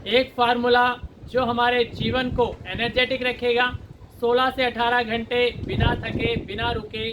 एक फार्मूला जो हमारे जीवन को एनर्जेटिक रखेगा। 16 से 18 घंटे बिना थके, बिना रुके,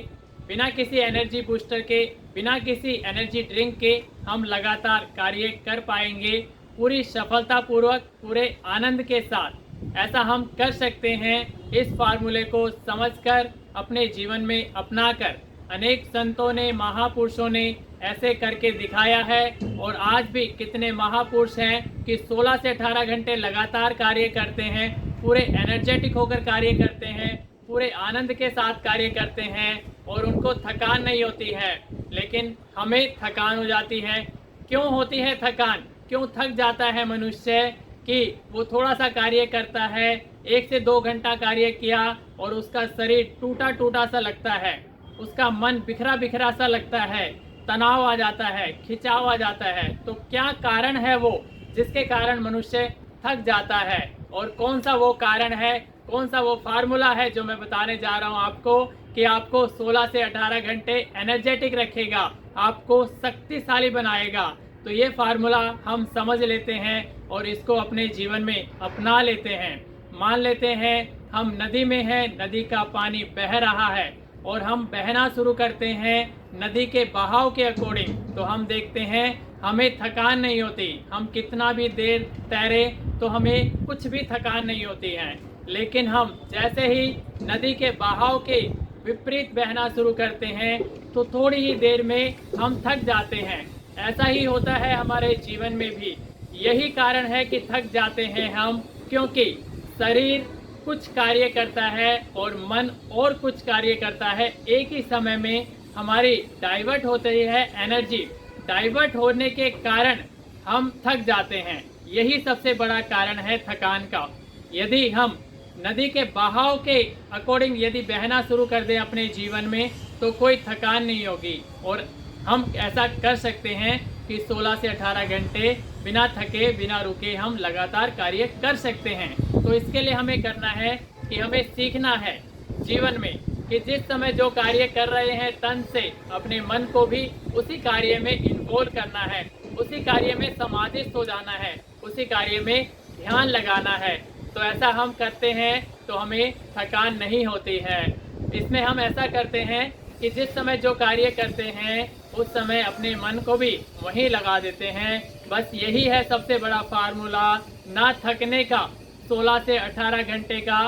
बिना किसी एनर्जी बूस्टर के, बिना किसी एनर्जी ड्रिंक के हम लगातार कार्य कर पाएंगे पूरी सफलतापूर्वक, पूरे आनंद के साथ। ऐसा हम कर सकते हैं। इस फार्मूले को समझकर, अपने जीवन में अपनाकर अनेक संतों ने, महापुरुषों ने ऐसे करके दिखाया है। और आज भी कितने महापुरुष हैं कि 16 से 18 घंटे लगातार कार्य करते हैं, पूरे एनर्जेटिक होकर कार्य करते हैं, पूरे आनंद के साथ कार्य करते हैं और उनको थकान नहीं होती है। लेकिन हमें थकान हो जाती है। क्यों होती है थकान? क्यों थक जाता है मनुष्य? कि वो थोड़ा सा कार्य करता है, 1 से 2 घंटा कार्य किया और उसका शरीर टूटा टूटा सा लगता है, उसका मन बिखरा बिखरा सा लगता है, तनाव आ जाता है, खिंचाव आ जाता है। तो क्या कारण है वो जिसके कारण मनुष्य थक जाता है? और कौन सा वो कारण है, कौन सा वो फार्मूला है जो मैं बताने जा रहा हूँ आपको, कि आपको 16 से 18 घंटे एनर्जेटिक रखेगा, आपको शक्तिशाली बनाएगा। तो ये फार्मूला हम समझ लेते हैं और इसको अपने जीवन में अपना लेते हैं। मान लेते हैं हम नदी में हैं, नदी का पानी बह रहा है और हम बहना शुरू करते हैं नदी के बहाव के अकॉर्डिंग। तो हम देखते हैं हमें थकान नहीं होती, हम कितना भी देर तैरे तो हमें कुछ भी थकान नहीं होती है। लेकिन हम जैसे ही नदी के बहाव के विपरीत बहना शुरू करते हैं तो थोड़ी ही देर में हम थक जाते हैं। ऐसा ही होता है हमारे जीवन में भी। यही कारण है कि थक जाते हैं हम, क्योंकि शरीर कुछ कार्य करता है और मन और कुछ कार्य करता है। एक ही समय में हमारी डाइवर्ट होती है एनर्जी। डाइवर्ट होने के कारण हम थक जाते हैं। यही सबसे बड़ा कारण है थकान का। यदि हम नदी के बहाव के अकॉर्डिंग यदि बहना शुरू कर दें अपने जीवन में तो कोई थकान नहीं होगी। और हम ऐसा कर सकते हैं कि 16 से 18 घंटे बिना थके, बिना रुके हम लगातार कार्य कर सकते हैं। तो इसके लिए हमें करना है कि हमें सीखना है जीवन में कि जिस समय जो कार्य कर रहे हैं तन से, अपने मन को भी उसी कार्य में इन्वॉल्व करना है, उसी कार्य में समाधिस्थ हो जाना है, उसी कार्य में ध्यान लगाना है। तो ऐसा हम करते हैं तो हमें थकान नहीं होती है। इसमें हम ऐसा करते हैं कि जिस समय जो कार्य करते हैं उस समय अपने मन को भी वहीं लगा देते हैं। बस यही है सबसे बड़ा फार्मूला, ना थकने का। 16 से 18 घंटे का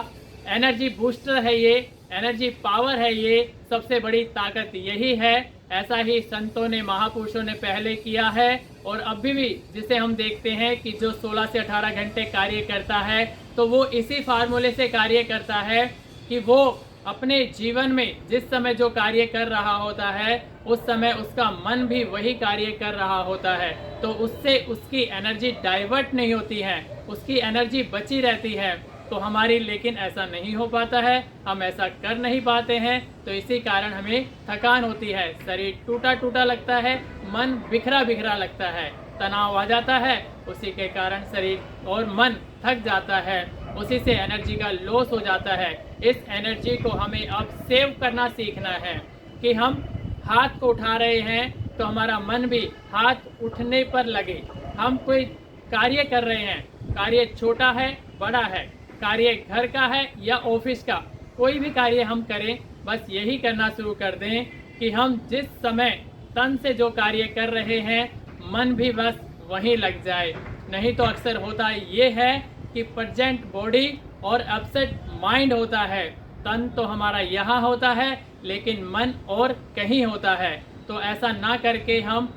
एनर्जी बूस्टर है ये, एनर्जी पावर है ये, सबसे बड़ी ताकत यही है। ऐसा ही संतों ने, महापुरुषों ने पहले किया है और अभी भी जिसे हम देखते हैं कि जो 16 से 18 घंटे कार्य करता है तो वो इसी फार्मूले से कार्य करता है कि वो अपने जीवन में जिस समय जो कार्य कर रहा होता है उस समय उसका मन भी वही कार्य कर रहा होता है। तो उससे उसकी एनर्जी डाइवर्ट नहीं होती है, उसकी एनर्जी बची रहती है। तो हमारी लेकिन ऐसा नहीं हो पाता है, हम ऐसा कर नहीं पाते हैं। तो इसी कारण हमें थकान होती है, शरीर टूटा टूटा लगता है, मन बिखरा बिखरा लगता है, तनाव आ जाता है, उसी के कारण शरीर और मन थक जाता है, उसी से एनर्जी का लॉस हो जाता है। इस एनर्जी को हमें अब सेव करना सीखना है कि हम हाथ को उठा रहे हैं तो हमारा मन भी हाथ उठने पर लगे। हम कोई कार्य कर रहे हैं, कार्य छोटा है, बड़ा है, कार्य घर का है या ऑफिस का, कोई भी कार्य हम करें, बस यही करना शुरू कर दें कि हम जिस समय तन से जो कार्य कर रहे हैं मन भी बस वहीं लग जाए। नहीं तो अक्सर होता ये है कि प्रेजेंट बॉडी और अपसेट माइंड होता है। तन तो हमारा यहाँ होता है लेकिन मन और कहीं होता है। तो ऐसा ना करके हम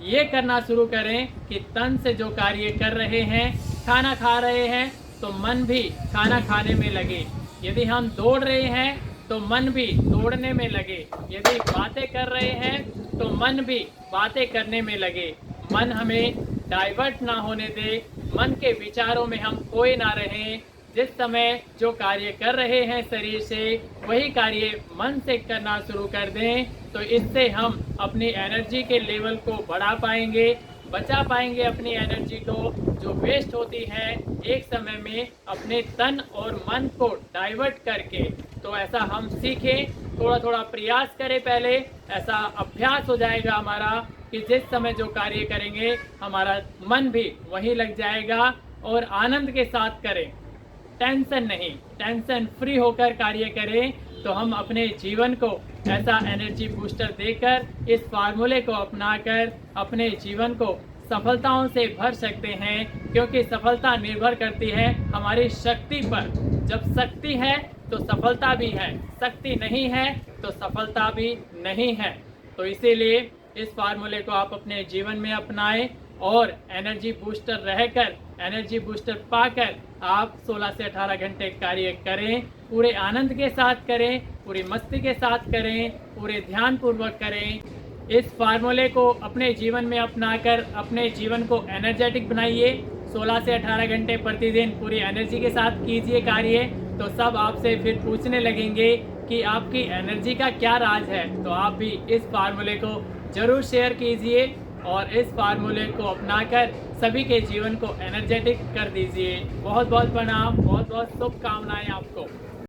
ये करना शुरू करें कि तन से जो कार्य कर रहे हैं, खाना खा रहे हैं तो मन भी खाना खाने में लगे। यदि हम दौड़ रहे हैं तो मन भी दौड़ने में लगे। यदि बातें कर रहे हैं तो मन भी बातें करने में लगे। मन हमें डाइवर्ट ना होने दे, मन के विचारों में हम खोए ना रहें। जिस समय जो कार्य कर रहे हैं शरीर से वही कार्य मन से करना शुरू कर दें तो इससे हम अपनी एनर्जी के लेवल को बढ़ा पाएंगे, बचा पाएंगे अपनी एनर्जी को जो वेस्ट होती है एक समय में अपने तन और मन को डाइवर्ट करके। तो ऐसा हम सीखें, थोड़ा थोड़ा प्रयास करें, पहले ऐसा अभ्यास हो जाएगा हमारा कि जिस समय जो कार्य करेंगे हमारा मन भी वहीं लग जाएगा। और आनंद के साथ करें, टेंशन नहीं, टेंशन फ्री होकर कार्य करें, तो हम अपने जीवन को ऐसा एनर्जी बूस्टर देकर इस फार्मूले को अपनाकर अपने जीवन को सफलताओं से भर सकते हैं। क्योंकि सफलता निर्भर करती है हमारी शक्ति पर। जब शक्ति है तो सफलता भी है, शक्ति नहीं है तो सफलता भी नहीं है। तो इसीलिए इस फार्मूले को आप अपने जीवन में अपनाएं और एनर्जी बूस्टर रहकर, एनर्जी बूस्टर पाकर आप 16 से 18 घंटे कार्य करें। पूरे आनंद के साथ करें, पूरी मस्ती के साथ करें, पूरे ध्यानपूर्वक करें। इस फार्मूले को अपने जीवन में अपनाकर अपने जीवन को एनर्जेटिक बनाइए। 16 से 18 घंटे प्रतिदिन पूरी एनर्जी के साथ कीजिए कार्य, तो सब आपसे फिर पूछने लगेंगे कि आपकी एनर्जी का क्या राज है। तो आप भी इस फार्मूले को ज़रूर शेयर कीजिए और इस फार्मूले को अपनाकर सभी के जीवन को एनर्जेटिक कर दीजिए। बहुत बहुत प्रणाम, बहुत बहुत शुभकामनाएं आपको।